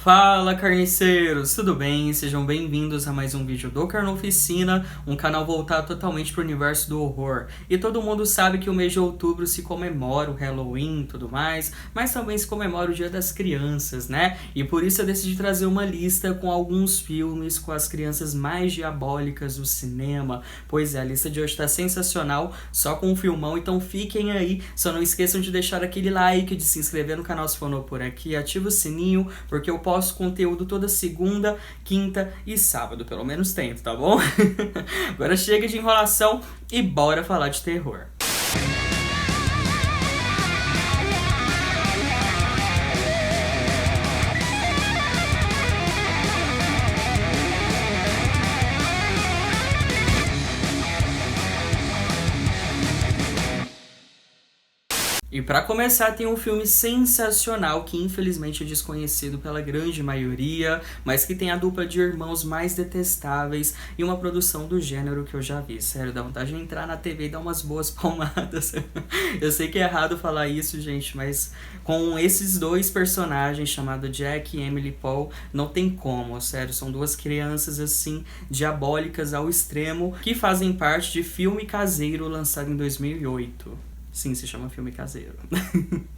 Fala, carniceiros! Tudo bem? Sejam bem-vindos a mais um vídeo do Carnoficina, um canal voltado totalmente para o universo do horror. E todo mundo sabe que o mês de outubro se comemora o Halloween e tudo mais, mas também se comemora o Dia das Crianças, né? E por isso eu decidi trazer uma lista com alguns filmes com as crianças mais diabólicas do cinema. Pois é, a lista de hoje está sensacional, só com um filmão, então fiquem aí. Só não esqueçam de deixar aquele like, de se inscrever no canal se for novo por aqui, ativa o sininho, porque eu posto conteúdo toda segunda, quinta e sábado, pelo menos tento, tá bom? Agora chega de enrolação e bora falar de terror. E pra começar tem um filme sensacional que infelizmente é desconhecido pela grande maioria, mas que tem a dupla de irmãos mais detestáveis e uma produção do gênero que eu já vi. Sério, dá vontade de entrar na TV e dar umas boas palmadas. Eu sei que é errado falar isso, gente, mas com esses dois personagens, chamados Jack e Emily Paul, não tem como, sério. São duas crianças, assim, diabólicas ao extremo, que fazem parte de filme caseiro lançado em 2008. Sim, se chama filme caseiro.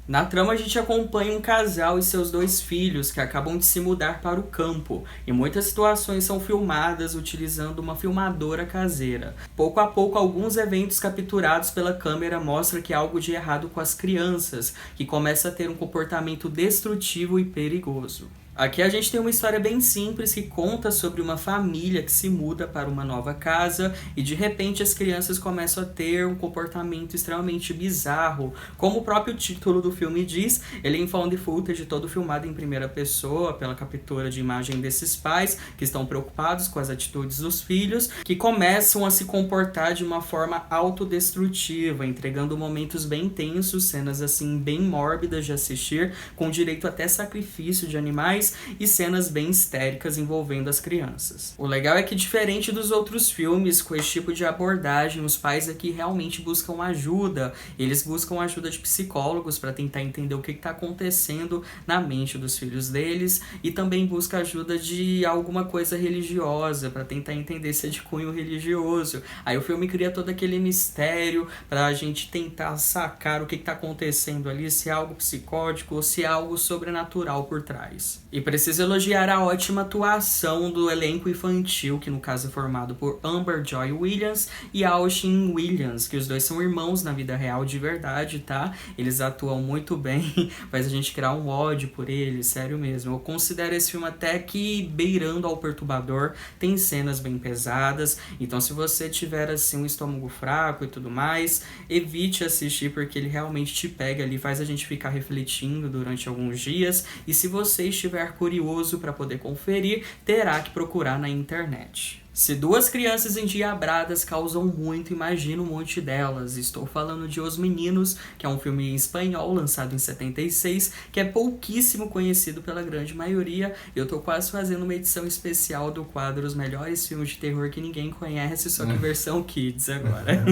Na trama a gente acompanha um casal e seus dois filhos que acabam de se mudar para o campo. E muitas situações são filmadas utilizando uma filmadora caseira. Pouco a pouco, alguns eventos capturados pela câmera mostram que há algo de errado com as crianças, que começam a ter um comportamento destrutivo e perigoso. Aqui a gente tem uma história bem simples que conta sobre uma família que se muda para uma nova casa e de repente as crianças começam a ter um comportamento extremamente bizarro. Como o próprio título do filme diz, ele é em found footage, todo filmado em primeira pessoa pela captura de imagem desses pais que estão preocupados com as atitudes dos filhos, que começam a se comportar de uma forma autodestrutiva, entregando momentos bem tensos, cenas assim bem mórbidas de assistir, com direito até sacrifício de animais e cenas bem histéricas envolvendo as crianças. O legal é que, diferente dos outros filmes com esse tipo de abordagem, os pais aqui realmente buscam ajuda. Eles buscam ajuda de psicólogos para tentar entender o que está acontecendo na mente dos filhos deles e também busca ajuda de alguma coisa religiosa para tentar entender se é de cunho religioso. Aí o filme cria todo aquele mistério para a gente tentar sacar o que está acontecendo ali, se é algo psicótico ou se é algo sobrenatural por trás. E preciso elogiar a ótima atuação do elenco infantil, que no caso é formado por Amber Joy Williams e Austin Williams, que os dois são irmãos na vida real de verdade, tá? Eles atuam muito bem, faz a gente criar um ódio por eles, sério mesmo. Eu considero esse filme até que beirando ao perturbador, tem cenas bem pesadas, então se você tiver assim um estômago fraco e tudo mais, evite assistir porque ele realmente te pega ali, faz a gente ficar refletindo durante alguns dias, e se você estiver curioso para poder conferir, terá que procurar na internet. Se duas crianças endiabradas causam muito, imagina um monte delas. Estou falando de Os Meninos, que é um filme espanhol lançado em 76, que é pouquíssimo conhecido pela grande maioria. Eu tô quase fazendo uma edição especial do quadro Os Melhores Filmes de Terror que Ninguém Conhece, só que versão Kids agora.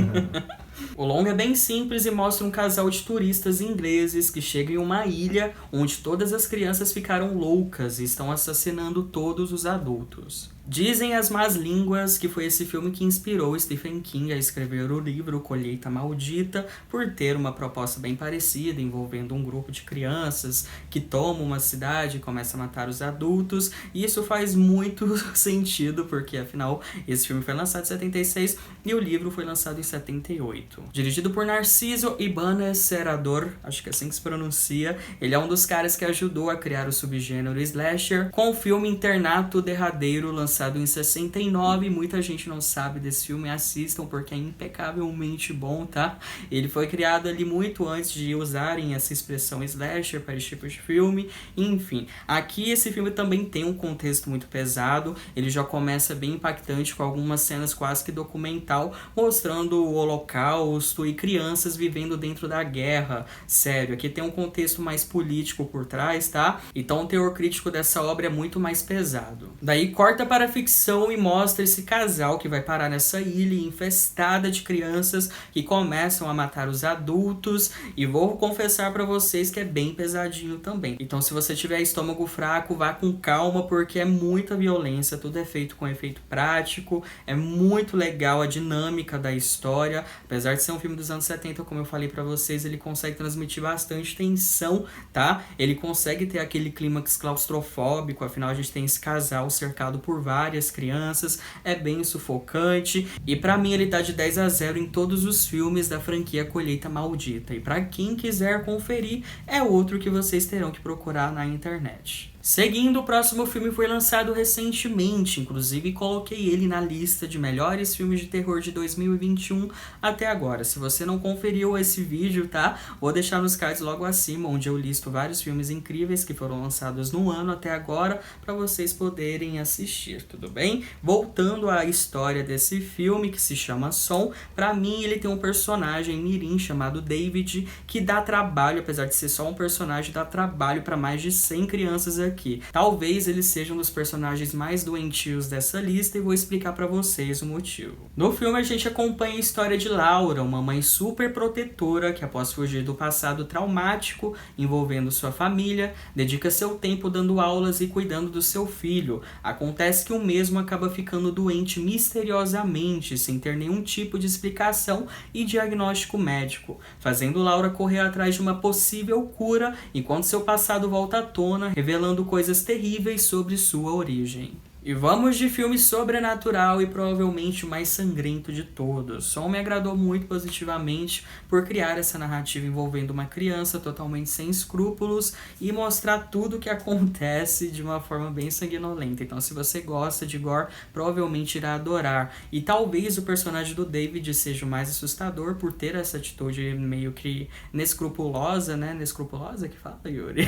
O longa é bem simples e mostra um casal de turistas ingleses que chegam em uma ilha onde todas as crianças ficaram loucas e estão assassinando todos os adultos. Dizem as más línguas que foi esse filme que inspirou Stephen King a escrever o livro Colheita Maldita, por ter uma proposta bem parecida, envolvendo um grupo de crianças que toma uma cidade e começa a matar os adultos, e isso faz muito sentido, porque afinal esse filme foi lançado em 76 e o livro foi lançado em 78. Dirigido por Narciso Ibáñez Serrador, acho que é assim que se pronuncia, ele é um dos caras que ajudou a criar o subgênero slasher, com o filme Internato Derradeiro, lançado em 69, muita gente não sabe desse filme, assistam porque é impecavelmente bom, tá? Ele foi criado ali muito antes de usarem essa expressão slasher para esse tipo de filme, enfim. Aqui esse filme também tem um contexto muito pesado, ele já começa bem impactante com algumas cenas quase que documental, mostrando o holocausto e crianças vivendo dentro da guerra. Sério, aqui tem um contexto mais político por trás, tá? Então o teor crítico dessa obra é muito mais pesado. Daí corta para para a ficção e mostra esse casal que vai parar nessa ilha infestada de crianças que começam a matar os adultos, e vou confessar para vocês que é bem pesadinho também. Então se você tiver estômago fraco, vá com calma, porque é muita violência, tudo é feito com efeito prático, é muito legal a dinâmica da história, apesar de ser um filme dos anos 70, como eu falei para vocês, ele consegue transmitir bastante tensão, tá? Ele consegue ter aquele clímax claustrofóbico, afinal a gente tem esse casal cercado por várias crianças, é bem sufocante, e pra mim ele tá de 10 a 0 em todos os filmes da franquia Colheita Maldita, e pra quem quiser conferir, é outro que vocês terão que procurar na internet. Seguindo, o próximo filme foi lançado recentemente, inclusive coloquei ele na lista de melhores filmes de terror de 2021 até agora. Se você não conferiu esse vídeo, tá? Vou deixar nos cards logo acima, onde eu listo vários filmes incríveis que foram lançados no ano até agora, para vocês poderem assistir, tudo bem? Voltando à história desse filme, que se chama Som, pra mim ele tem um personagem mirim chamado David, que dá trabalho, apesar de ser só um personagem, dá trabalho para mais de 100 crianças aqui. Talvez ele seja um dos personagens mais doentios dessa lista, e vou explicar pra vocês o motivo. No filme a gente acompanha a história de Laura, uma mãe super protetora que, após fugir do passado traumático envolvendo sua família, dedica seu tempo dando aulas e cuidando do seu filho. Acontece que o mesmo acaba ficando doente misteriosamente, sem ter nenhum tipo de explicação e diagnóstico médico, fazendo Laura correr atrás de uma possível cura, enquanto seu passado volta à tona, revelando coisas terríveis sobre sua origem. E vamos de filme sobrenatural e provavelmente o mais sangrento de todos. Som me agradou muito positivamente por criar essa narrativa envolvendo uma criança totalmente sem escrúpulos e mostrar tudo o que acontece de uma forma bem sanguinolenta. Então se você gosta de gore, provavelmente irá adorar. E talvez o personagem do David seja o mais assustador por ter essa atitude meio que inescrupulosa, né? Inescrupulosa que fala, Yuri?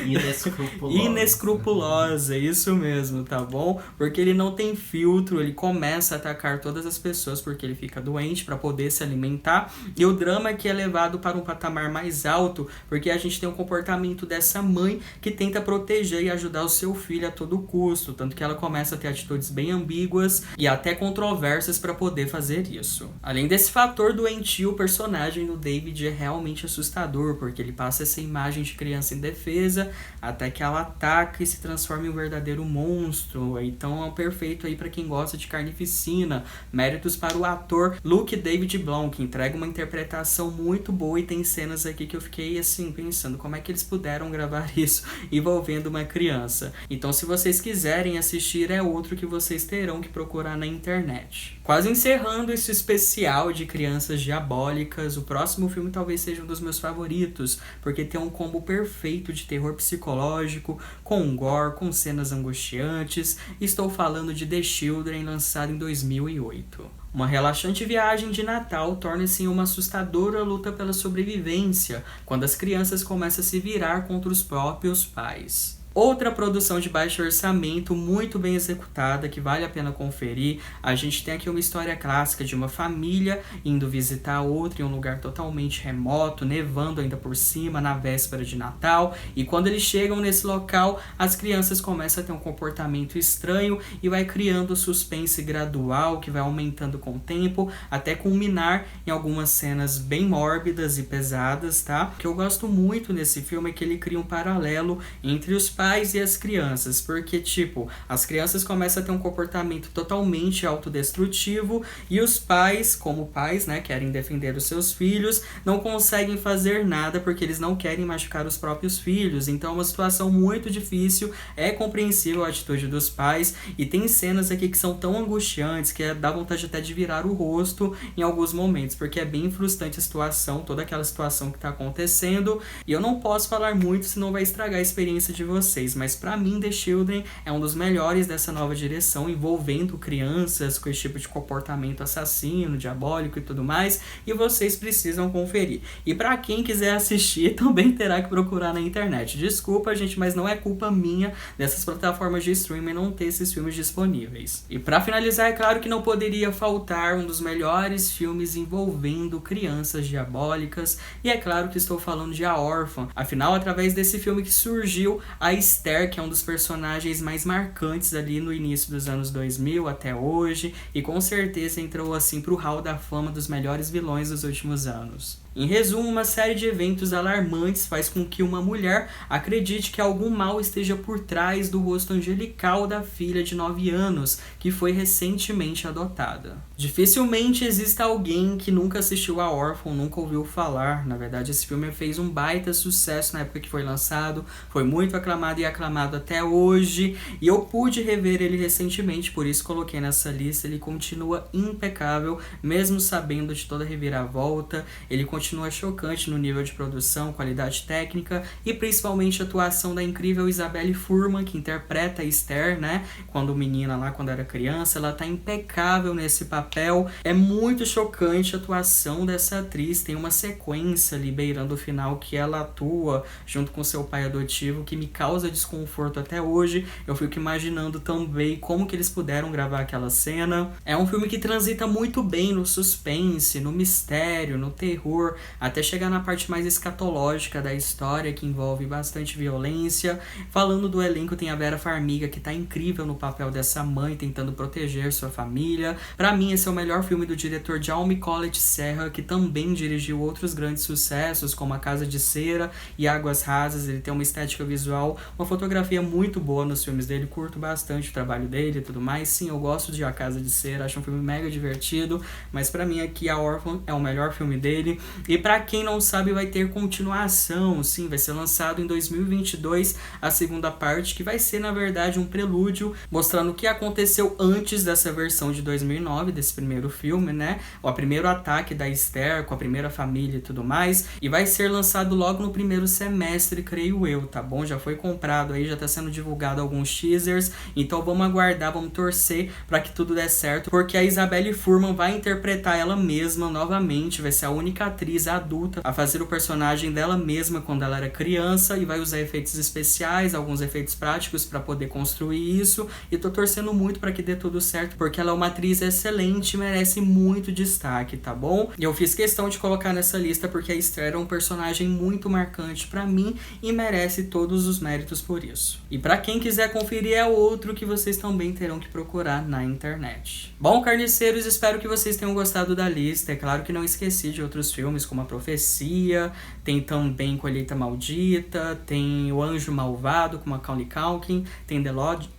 Inescrupulosa. Inescrupulosa, isso mesmo, tá bom? Porque ele não tem filtro, ele começa a atacar todas as pessoas porque ele fica doente para poder se alimentar, e o drama é que é levado para um patamar mais alto, porque a gente tem o comportamento dessa mãe que tenta proteger e ajudar o seu filho a todo custo, tanto que ela começa a ter atitudes bem ambíguas e até controversas para poder fazer isso. Além desse fator doentio, o personagem do David é realmente assustador, porque ele passa essa imagem de criança indefesa até que ela ataca e se transforma em um verdadeiro monstro. Então é perfeito aí para quem gosta de carnificina. Méritos para o ator Luke David Bloom, que entrega uma interpretação muito boa, e tem cenas aqui que eu fiquei assim pensando como é que eles puderam gravar isso envolvendo uma criança. Então se vocês quiserem assistir, é outro que vocês terão que procurar na internet. Quase encerrando esse especial de crianças diabólicas, o próximo filme talvez seja um dos meus favoritos, porque tem um combo perfeito de terror psicológico, com gore, com cenas angustiantes. Estou falando de The Children, lançado em 2008. Uma relaxante viagem de Natal torna-se em uma assustadora luta pela sobrevivência, quando as crianças começam a se virar contra os próprios pais. Outra produção de baixo orçamento, muito bem executada, que vale a pena conferir. A gente tem aqui uma história clássica de uma família indo visitar outra em um lugar totalmente remoto, nevando ainda por cima, na véspera de Natal. E quando eles chegam nesse local, as crianças começam a ter um comportamento estranho e vai criando suspense gradual, que vai aumentando com o tempo, até culminar em algumas cenas bem mórbidas e pesadas, tá? O que eu gosto muito nesse filme é que ele cria um paralelo entre os pais e as crianças, porque tipo, as crianças começam a ter um comportamento totalmente autodestrutivo e os pais, como pais, né, querem defender os seus filhos, não conseguem fazer nada porque eles não querem machucar os próprios filhos. Então é uma situação muito difícil, é compreensível a atitude dos pais, e tem cenas aqui que são tão angustiantes que dá vontade até de virar o rosto em alguns momentos, porque é bem frustrante a situação, toda aquela situação que está acontecendo, e eu não posso falar muito senão vai estragar a experiência de vocês. Mas pra mim The Children é um dos melhores dessa nova direção, envolvendo crianças com esse tipo de comportamento assassino, diabólico e tudo mais, e vocês precisam conferir. E pra quem quiser assistir, também terá que procurar na internet. Desculpa, gente, mas não é culpa minha dessas plataformas de streaming não ter esses filmes disponíveis. E pra finalizar, é claro que não poderia faltar um dos melhores filmes envolvendo crianças diabólicas, e é claro que estou falando de A Órfã. Afinal, através desse filme que surgiu a Esther, que é um dos personagens mais marcantes ali no início dos anos 2000 até hoje, e com certeza entrou assim pro hall da fama dos melhores vilões dos últimos anos. Em resumo, uma série de eventos alarmantes faz com que uma mulher acredite que algum mal esteja por trás do rosto angelical da filha de 9 anos, que foi recentemente adotada. Dificilmente exista alguém que nunca assistiu a Órfão, nunca ouviu falar. Na verdade, esse filme fez um baita sucesso na época que foi lançado, foi muito aclamado e aclamado até hoje, e eu pude rever ele recentemente, por isso coloquei nessa lista. Ele continua impecável, mesmo sabendo de toda a reviravolta. Ele continua chocante no nível de produção, qualidade técnica e principalmente a atuação da incrível Isabelle Fuhrman, que interpreta a Esther, né? Quando menina lá, quando era criança, ela tá impecável nesse papel. É muito chocante a atuação dessa atriz. Tem uma sequência ali beirando o final que ela atua junto com seu pai adotivo que me causa desconforto até hoje. Eu fico imaginando também como que eles puderam gravar aquela cena. É um filme que transita muito bem no suspense, no mistério, no terror, até chegar na parte mais escatológica da história, que envolve bastante violência. Falando do elenco, tem a Vera Farmiga, que tá incrível no papel dessa mãe, tentando proteger sua família. Pra mim, esse é o melhor filme do diretor Jaume Collet Serra, que também dirigiu outros grandes sucessos, como A Casa de Cera e Águas Rasas. Ele tem uma estética visual, uma fotografia muito boa nos filmes dele, curto bastante o trabalho dele e tudo mais. Sim, eu gosto de A Casa de Cera, acho um filme mega divertido, mas pra mim aqui A Órfã é o melhor filme dele. E pra quem não sabe, vai ter continuação, sim, vai ser lançado em 2022 a segunda parte, que vai ser na verdade um prelúdio, mostrando o que aconteceu antes dessa versão de 2009, desse primeiro filme, né, o primeiro ataque da Esther com a primeira família e tudo mais, e vai ser lançado logo no primeiro semestre, creio eu, tá bom? Já foi comprado aí, já tá sendo divulgado alguns teasers, então vamos aguardar, vamos torcer pra que tudo dê certo, porque a Isabelle Fuhrman vai interpretar ela mesma novamente, vai ser a única atriz adulta a fazer o personagem dela mesma quando ela era criança, e vai usar efeitos especiais, alguns efeitos práticos para poder construir isso, e tô torcendo muito para que dê tudo certo, porque ela é uma atriz excelente e merece muito destaque, tá bom? E eu fiz questão de colocar nessa lista porque a Esther é um personagem muito marcante para mim e merece todos os méritos por isso. E para quem quiser conferir, é outro que vocês também terão que procurar na internet. Bom, carniceiros, espero que vocês tenham gostado da lista. É claro que não esqueci de outros filmes como A Profecia, tem também Colheita Maldita, tem O Anjo Malvado com Macaulay Culkin, tem The Lodge,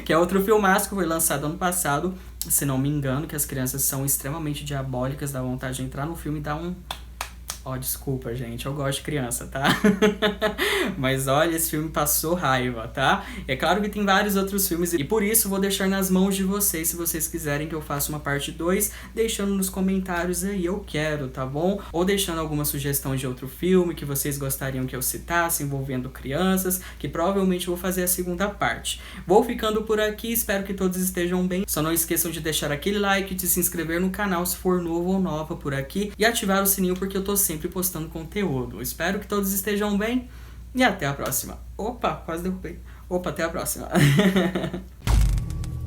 que é outro filmaço que foi lançado ano passado, se não me engano, que as crianças são extremamente diabólicas, dá vontade de entrar no filme e dar um... Ó, desculpa, gente, eu gosto de criança, tá? Mas olha, esse filme passou raiva, tá? É claro que tem vários outros filmes e por isso vou deixar nas mãos de vocês, se vocês quiserem que eu faça uma parte 2, deixando nos comentários aí, eu quero, tá bom? Ou deixando alguma sugestão de outro filme que vocês gostariam que eu citasse, envolvendo crianças, que provavelmente vou fazer a segunda parte. Vou ficando por aqui, espero que todos estejam bem. Só não esqueçam de deixar aquele like, de se inscrever no canal se for novo ou nova por aqui e ativar o sininho porque eu tô sempre postando conteúdo. Espero que todos estejam bem e até a próxima. Opa, quase derrubei. Opa, até a próxima.